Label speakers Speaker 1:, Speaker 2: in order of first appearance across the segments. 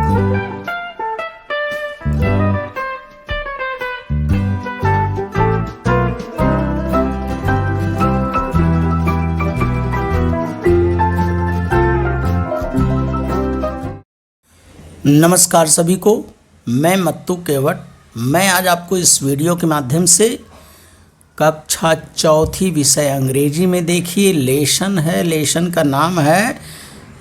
Speaker 1: नमस्कार सभी को, मैं मत्तू केवट। मैं आज आपको इस वीडियो के माध्यम से कक्षा चौथी विषय अंग्रेजी में देखिए लेसन है। लेसन का नाम है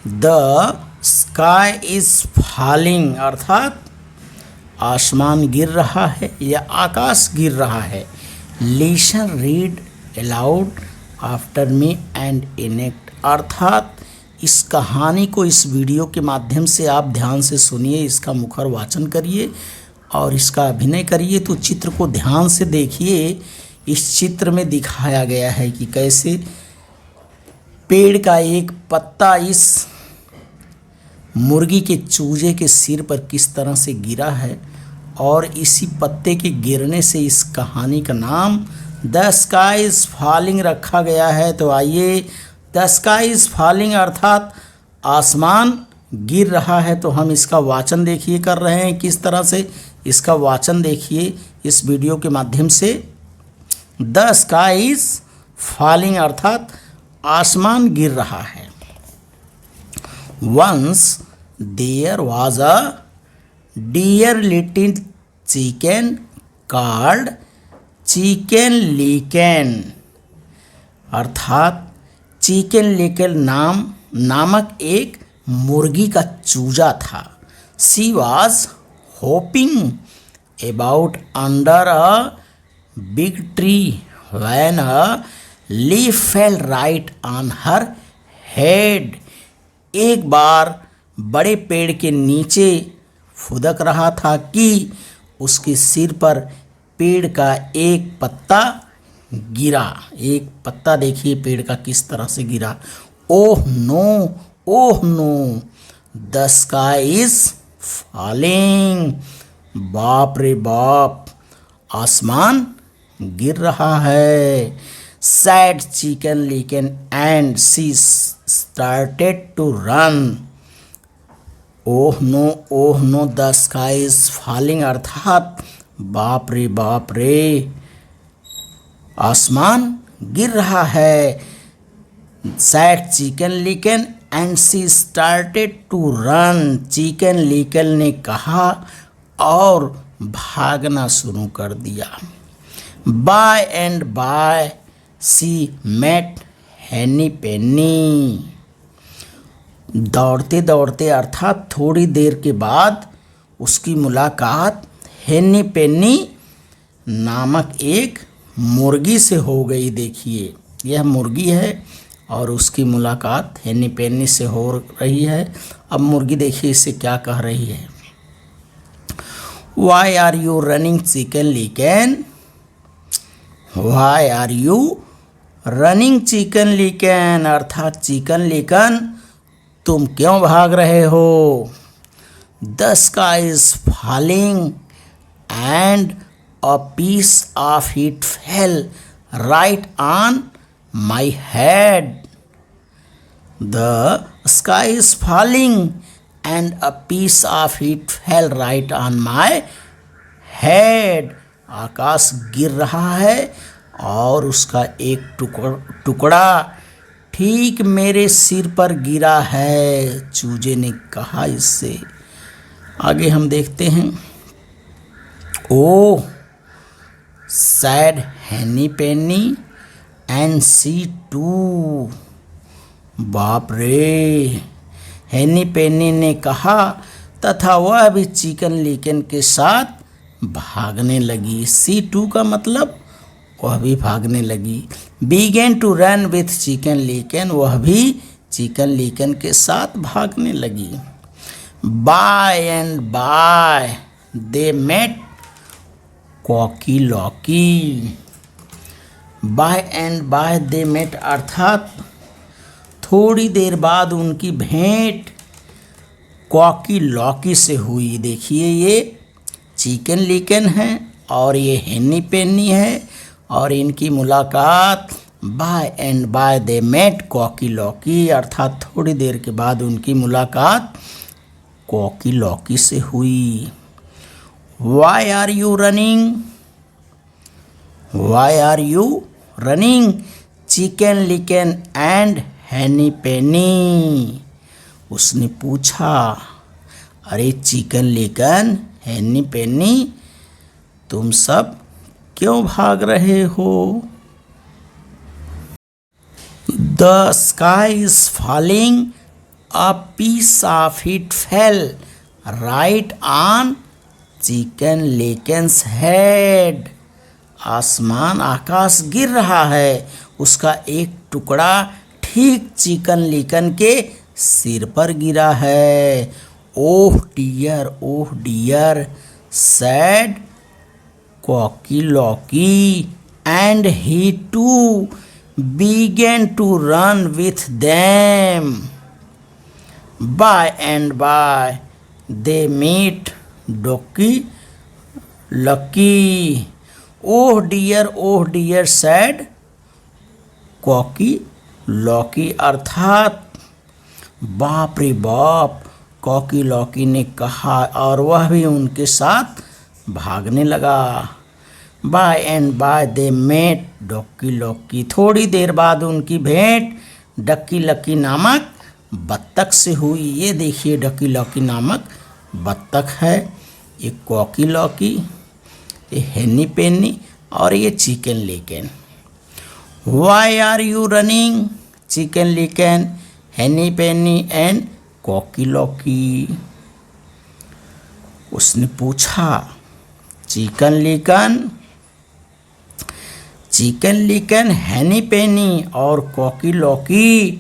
Speaker 1: द स्काई इज़ फॉलिंग, अर्थात आसमान गिर रहा है या आकाश गिर रहा है। Listen read aloud after me and enact, अर्थात इस कहानी को इस वीडियो के माध्यम से आप ध्यान से सुनिए, इसका मुखर वाचन करिए और इसका अभिनय करिए। तो चित्र को ध्यान से देखिए। इस चित्र में दिखाया गया है कि कैसे पेड़ का एक पत्ता इस मुर्गी के चूजे के सिर पर किस तरह से गिरा है और इसी पत्ते के गिरने से इस कहानी का नाम द स्काई इज़ फॉलिंग रखा गया है। तो आइए, द स्काई इज़ फॉलिंग अर्थात आसमान गिर रहा है। तो हम इसका वाचन देखिए कर रहे हैं किस तरह से। इसका वाचन देखिए इस वीडियो के माध्यम से। द स्काई इज़ फॉलिंग अर्थात आसमान गिर रहा है। Once there was a dear little chicken called Chicken Licken, अर्थात चिकन लिकन नामक एक मुर्गी का चूजा था। She was hopping about under a big tree when a leaf fell right on her head. एक बार बड़े पेड़ के नीचे फुदक रहा था कि उसके सिर पर पेड़ का एक पत्ता गिरा। एक पत्ता देखिए पेड़ का किस तरह से गिरा। Oh no, oh no, the sky is falling, बाप रे बाप, आसमान गिर रहा है। Said Chicken Licken and she started to run. Oh no, the sky is falling अर्थात बाप रे आसमान गिर रहा है। Said Chicken Licken and she started to run, Chicken Licken ने कहा और भागना शुरू कर दिया। By and by she met Henny Penny. दौड़ते दौड़ते अर्थात थोड़ी देर के बाद उसकी मुलाकात हेनी पेनी नामक एक मुर्गी से हो गई। देखिए यह मुर्गी है और उसकी मुलाकात हेनी पेनी से हो रही है। अब मुर्गी देखिए इससे क्या कह रही है। Why are you running Chicken Licken, why are you running Chicken Licken, अर्थात चिकन लिकन तुम क्यों भाग रहे हो। The sky is falling and a piece of it fell right on my head. The sky is falling and a piece of it fell right on my head. आकाश गिर रहा है और उसका एक टुकड़ा ठीक मेरे सिर पर गिरा है, चूजे ने कहा इससे। आगे हम देखते हैं। ओह सैड हेनी पेनी एंड शी टू, बाप रे, हेनी पेनी ने कहा तथा वह भी चिकन लिकन के साथ भागने लगी। सी टू का मतलब वह भी भागने लगी। Began to run with Chicken Licken, वह भी चिकन लिकन के साथ भागने लगी। By and by they met Cocky Locky, by and by they met अर्थात थोड़ी देर बाद उनकी भेंट कॉकी लॉकी से हुई। देखिए ये चिकन लिकन है और ये हेनी पेनी है और इनकी मुलाकात by and by they met Cocky Locky, अर्थात थोड़ी देर के बाद उनकी मुलाकात कॉकी लॉकी से हुई। Why are you running? Why are you running? Chicken Licken and Henny Penny. उसने पूछा, अरे चिकन लिकन हैनी पेनी, तुम सब क्यों भाग रहे हो? The sky is falling, a piece of it fell right on Chicken Licken's head. आसमान आकाश गिर रहा है, उसका एक टुकड़ा ठीक चिकन लिकन के सिर पर गिरा है। Oh dear said Cocky Locky, and he too began to run with them. By and by they meet Ducky Lucky. Oh dear said Cocky Locky, अर्थात बाप रे बाप, कॉकी लॉकी ने कहा, और वह भी उनके साथ भागने लगा। By and by they met Ducky Locky, थोड़ी देर बाद उनकी भेंट डक्की लक्की नामक बत्तख से हुई। ये देखिए डक्की लॉकी नामक बत्तख है, ये कॉकी लॉकी, ये हेनी पेनी और ये Chicken Licken. Why are you running? Chicken Licken, Henny Penny and cocky Lockie. उसने पूछा, चिकन लिकन हैनी पेनी और कॉकी लॉकी,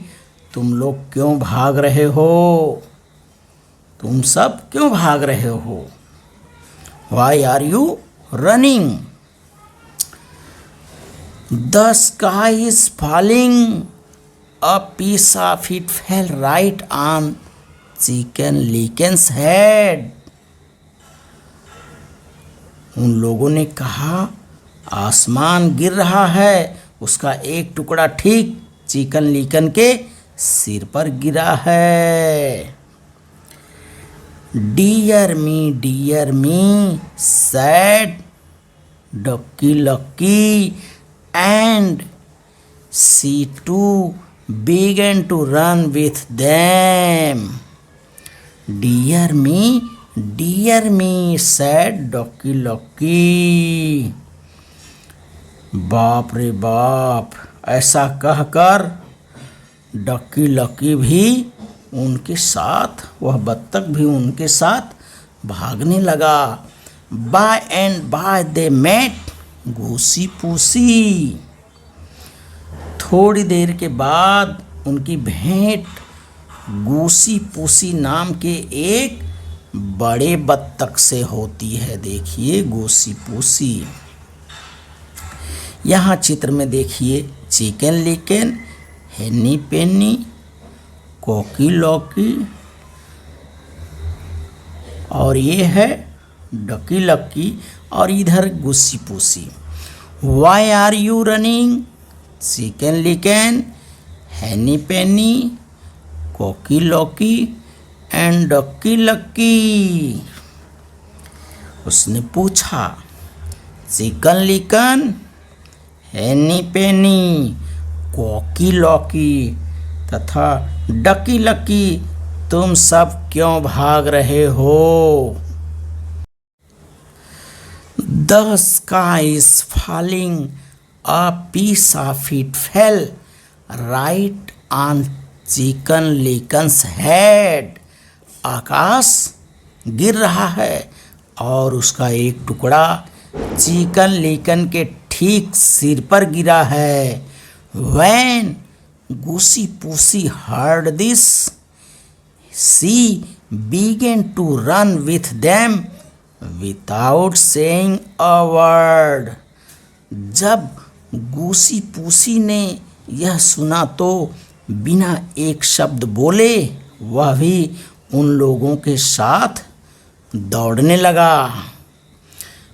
Speaker 1: तुम लोग क्यों भाग रहे हो? तुम सब क्यों भाग रहे हो? Why are you running? The sky is falling, a piece of it fell right on Chicken Licken's head. उन लोगों ने कहा, आसमान गिर रहा है, उसका एक टुकड़ा ठीक चिकन लिकन के सिर पर गिरा है। Dear me said Ducky Lucky, and she too began to run with them. Dear me said Ducky Lucky. बाप रे बाप, ऐसा कहकर डक्की लक्की भी उनके साथ, वह बत्तख भी उनके साथ भागने लगा। By and by they met Goosey Poosey, थोड़ी देर के बाद उनकी भेंट गूसी पूसी नाम के एक बड़े बत्तख से होती है। देखिए गूसी पूसी, यहाँ चित्र में देखिए chicken Licken, Henny Penny, Cocky Lockie और ये है डक्की लक्की और इधर Goosey Poosey. Why are you running? Chicken Licken, Henny Penny, Cocky Locky and Ducky Lucky. उसने पूछा, Chicken Licken, Henny Penny, Cocky Locky तथा डक्की लक्की, तुम सब क्यों भाग रहे हो? The sky is falling, a piece of it fell right on Chicken Licken's head. आकाश गिर रहा है और उसका एक टुकड़ा चिकन लिकन के ठीक सिर पर गिरा है। When गूसी पूसी heard this, she began to run with them without saying a word. जब गूसी पूसी ने यह सुना तो बिना एक शब्द बोले वह भी उन लोगों के साथ दौड़ने लगा।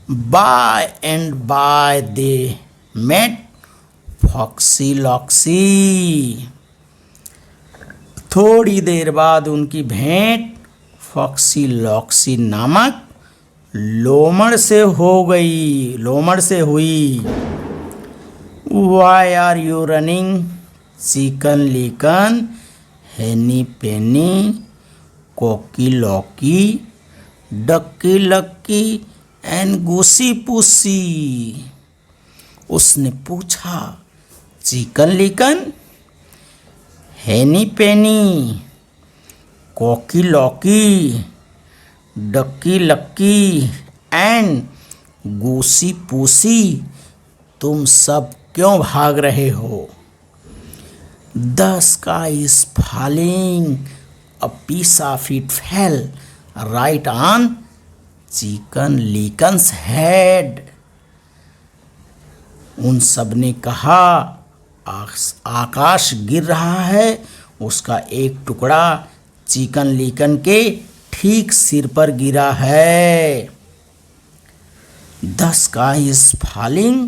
Speaker 1: By and by they met Foxy Loxy, थोड़ी देर बाद उनकी भेंट फॉक्सी लॉक्सी नामक लोमड़ से हुई। Why are you running? Chicken Licken, Henny Penny, Cocky Locky, Ducky Lucky and Goosey Poosey. उसने पूछा, Chicken Licken, Henny Penny, Cocky Locky, Ducky Lucky and Goosey Poosey, तुम सब क्यों भाग रहे हो? The sky is falling. A piece of it fell right on Chicken Licken's head. उन सब ने कहा, आकाश गिर रहा है, उसका एक टुकड़ा चिकन लिकन के ठीक सिर पर गिरा है। The sky is falling.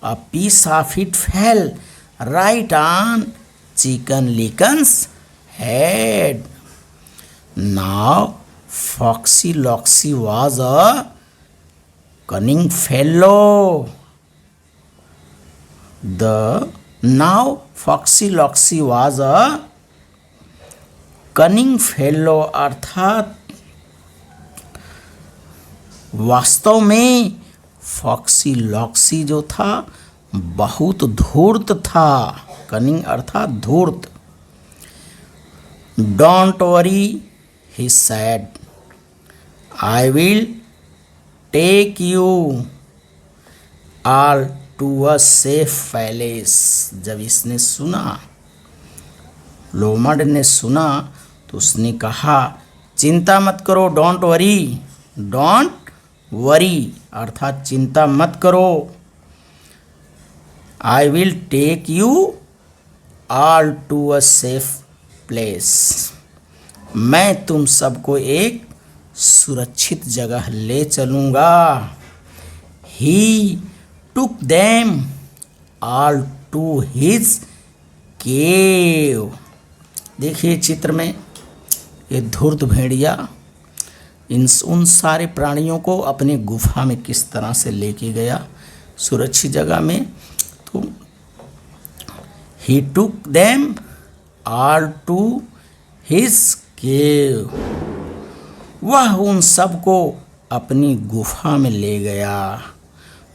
Speaker 1: A piece of it fell right on chicken licon's head. Now Foxy Loxy was a cunning fellow. Now Foxy Loxy was a cunning fellow अर्थात वास्तव में फॉक्सी लॉक्सी जो था बहुत धूर्त था। कनिंग अर्थात धूर्त। Don't worry he said, I will take you all to a safe palace. जब इसने सुना, लोमड़ ने सुना, तो उसने कहा, चिंता मत करो, डोंट वरी अर्थात चिंता मत करो। I will take you all to a safe place. मैं तुम सबको एक सुरक्षित जगह ले चलूँगा। He took them all to his cave. देखिए चित्र में ये धूर्त भेड़िया उन सारे प्राणियों को अपनी गुफा में किस तरह से लेके गया सुरक्षित जगह में। तो he took them all to his cave, वह उन सबको अपनी गुफा में ले गया।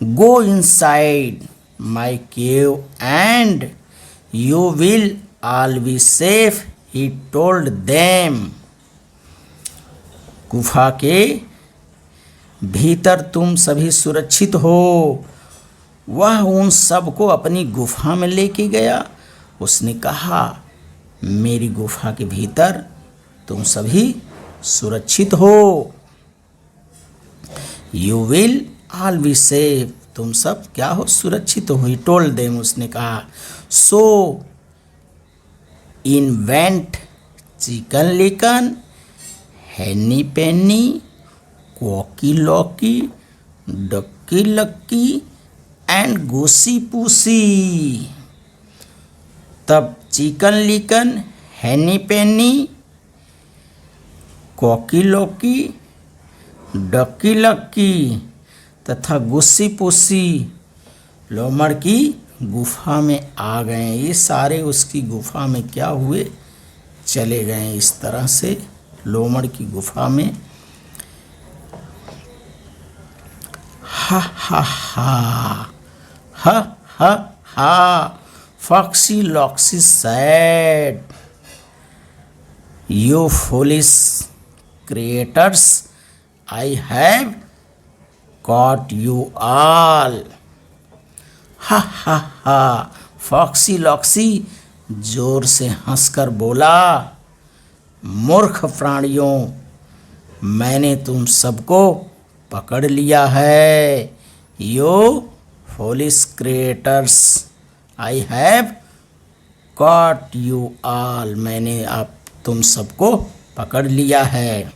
Speaker 1: Go inside my cave and you will all be safe, he told them. गुफा के भीतर तुम सभी सुरक्षित हो। वह उन सब को अपनी गुफा में लेके गया। उसने कहा, मेरी गुफा के भीतर तुम सभी सुरक्षित हो। You will all be safe, तुम सब क्या हो, सुरक्षित हो। ही टोल्ड देम, उसने कहा। सो invent Chicken Licken, Henny Penny, Cocky Locky, Ducky Lucky and Goosey Poosey. तब Chicken Licken, Henny Penny, Cocky Locky, Ducky Lucky तथा गुस्सी पुस्सी लोमड़ की गुफा में आ गए। ये सारे उसकी गुफा में क्या हुए, चले गए। इस तरह से लोमड़ की गुफा में हा ha ha ha ha ha Foxy Loxy said, you foolish creatures, I have caught you all. Ha ha ha Foxy लॉक्सी जोर से हंसकर बोला, मूर्ख प्राणियों, मैंने तुम सबको पकड़ लिया है। You foolish creatures, I have caught you all, मैंने आप तुम सबको पकड़ लिया है।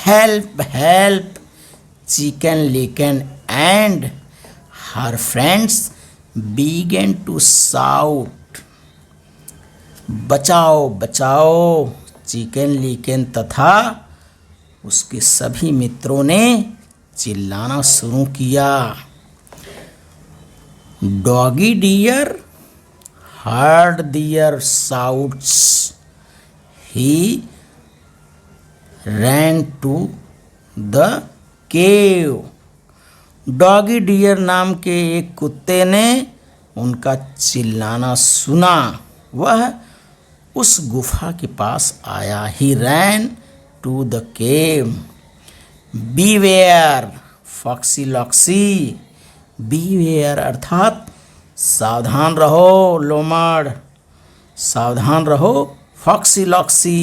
Speaker 1: Help help Chicken Licken and her friends began to shout. बचाओ बचाओ, चिकन लिकन तथा उसके सभी मित्रों ने चिल्लाना शुरू किया। Doggy Dear heard their shouts. He ran to the cave. Doggy Dear नाम के एक कुत्ते ने उनका चिल्लाना सुना। वह उस गुफा के पास आया। He ran to the cave. Beware, foxy लॉक्सी। Beware अर्थात सावधान रहो लोमड़, सावधान रहो Foxy Loxy.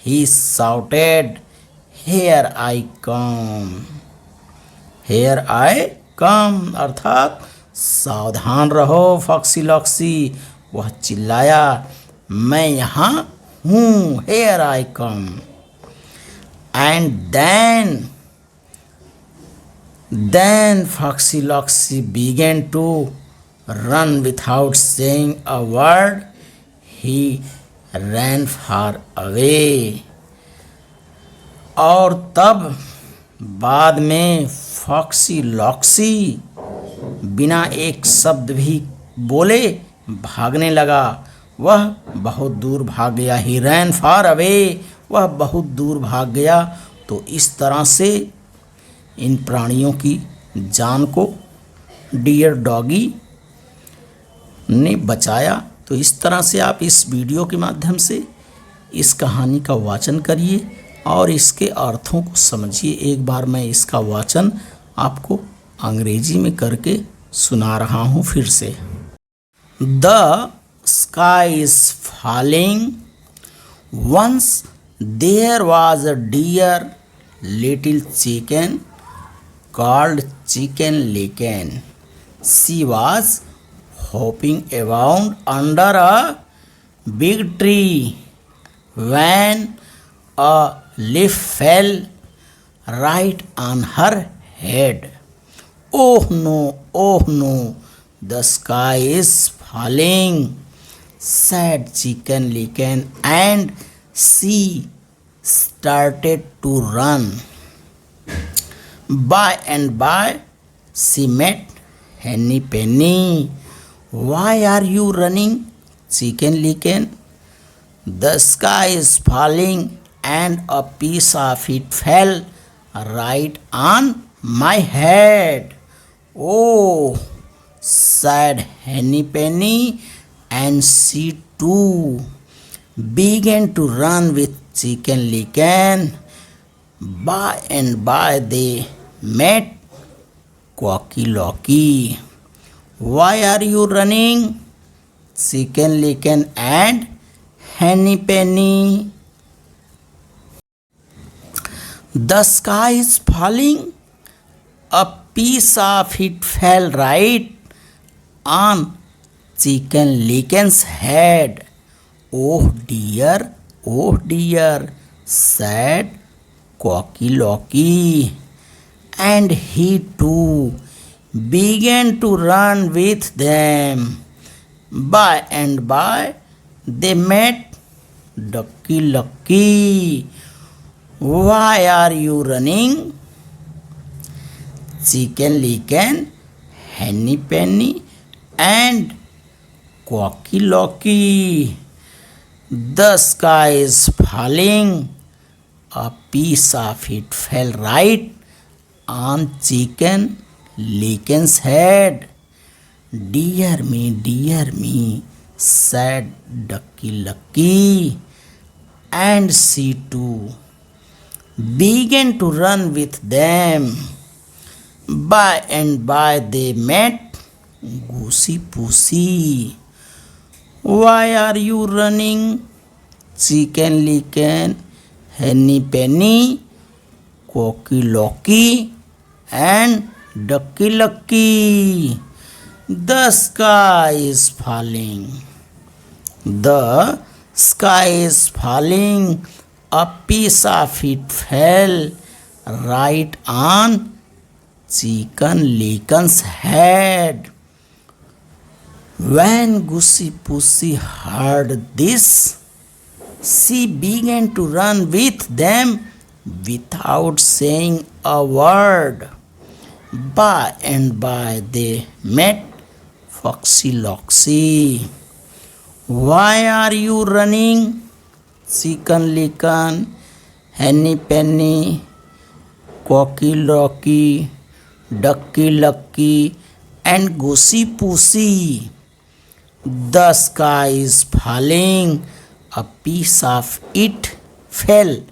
Speaker 1: He shouted, here I come, here I come अर्थात सावधान रहो फॉक्सी लॉक्सी। वह चिल्लाया, मैं यहाँ हूँ, here I come। And then Foxy Loxy began to run without saying a word. He ran far away. और तब बाद में फॉक्सी लॉक्सी बिना एक शब्द भी बोले भागने लगा। वह बहुत दूर भाग गया। He ran far away. वह बहुत दूर भाग गया। तो इस तरह से इन प्राणियों की जान को डियर डॉगी ने बचाया। तो इस तरह से आप इस वीडियो के माध्यम से इस कहानी का वाचन करिए और इसके अर्थों को समझिए। एक बार मैं इसका वाचन आपको अंग्रेजी में करके सुना रहा हूँ फिर से। The sky is falling, once there was a dear little chicken called Chicken Licken. She was hopping around under a big tree when a leaf fell right on her head. Oh no, the sky is falling, said Chicken Licken, and she started to run. By and by, she met Henny Penny. Why are you running, Chicken Licken? The sky is falling and a piece of it fell right on my head. Oh, said Henny Penny, and she too began to run with Chicken Licken. By and by, they met Cocky Locky. Why are you running, Chicken Licken and Henny Penny? The sky is falling. A piece of it fell right on Chicken Licken's head. Oh dear, said Cocky Locky, and he too began to run with them. By and by, they met Ducky Lucky. Why are you running, Chicken Licken, Henny Penny, and Cocky Locky? The sky is falling. A piece of it fell right on Chicken Licken's head. Dear me, said Ducky Lucky, and she too began to run with them. By and by, they met Goosey Pussy. Why are you running, Chicken Licken, Henny Penny, Cocky Locky, and Ducky Lucky? The sky is falling. The sky is falling. A piece of it fell right on Chicken Licken's head. When Goosey Pussy heard this, she began to run with them. without saying a word. By and by they met Foxy Loxy. Why are you running? Chicken Licken, Henny Penny, Cocky Locky, Ducky Lucky, and Goosey Poosey. The sky is falling. A piece of it fell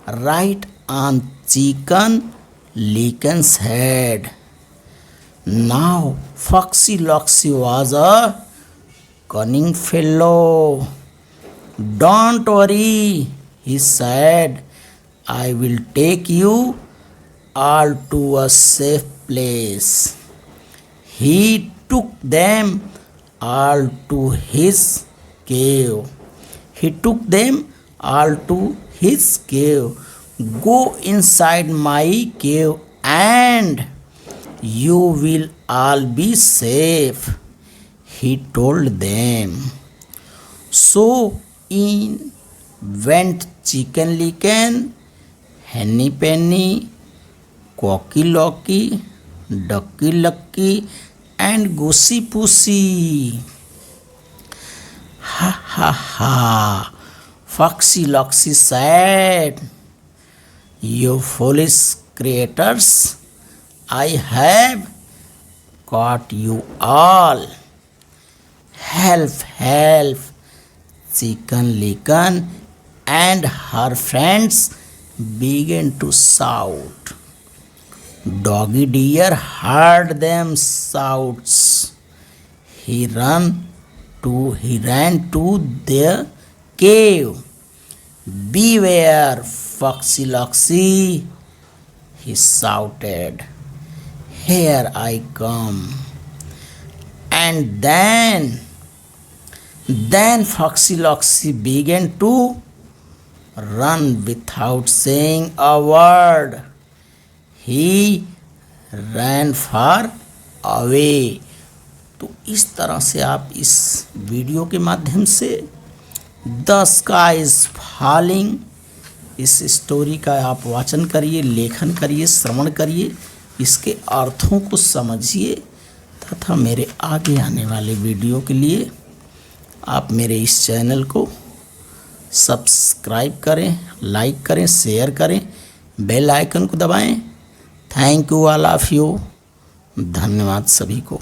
Speaker 1: right on Chicken Licken's head. Now Foxy Loxy was a cunning fellow. Don't worry, he said. I will take you all to a safe place. He took them all to his cave. He took them all to his cave. Go inside my cave and you will all be safe, he told them. So in went Chicken Licken, Henny Penny, Cocky Locky, Ducky Lucky, and Goosey Poosey. Ha ha ha! Foxy Loxy said, you foolish creatures, I have caught you all. Help, help! Chicken Licken and her friends began to shout. Doggy Deer heard them shouts. He ran to their cave. Beware, Foxy Loxy, he shouted. Here I come. And then Foxy Loxy began to run without saying a word. He ran far away. तो इस तरह से आप इस video के माध्यम से the sky is falling इस स्टोरी का आप वाचन करिए, लेखन करिए, श्रवण करिए, इसके अर्थों को समझिए तथा मेरे आगे आने वाले वीडियो के लिए आप मेरे इस चैनल को सब्सक्राइब करें, लाइक करें, शेयर करें, बेल आइकन को दबाएं। Thank you all of you. धन्यवाद सभी को।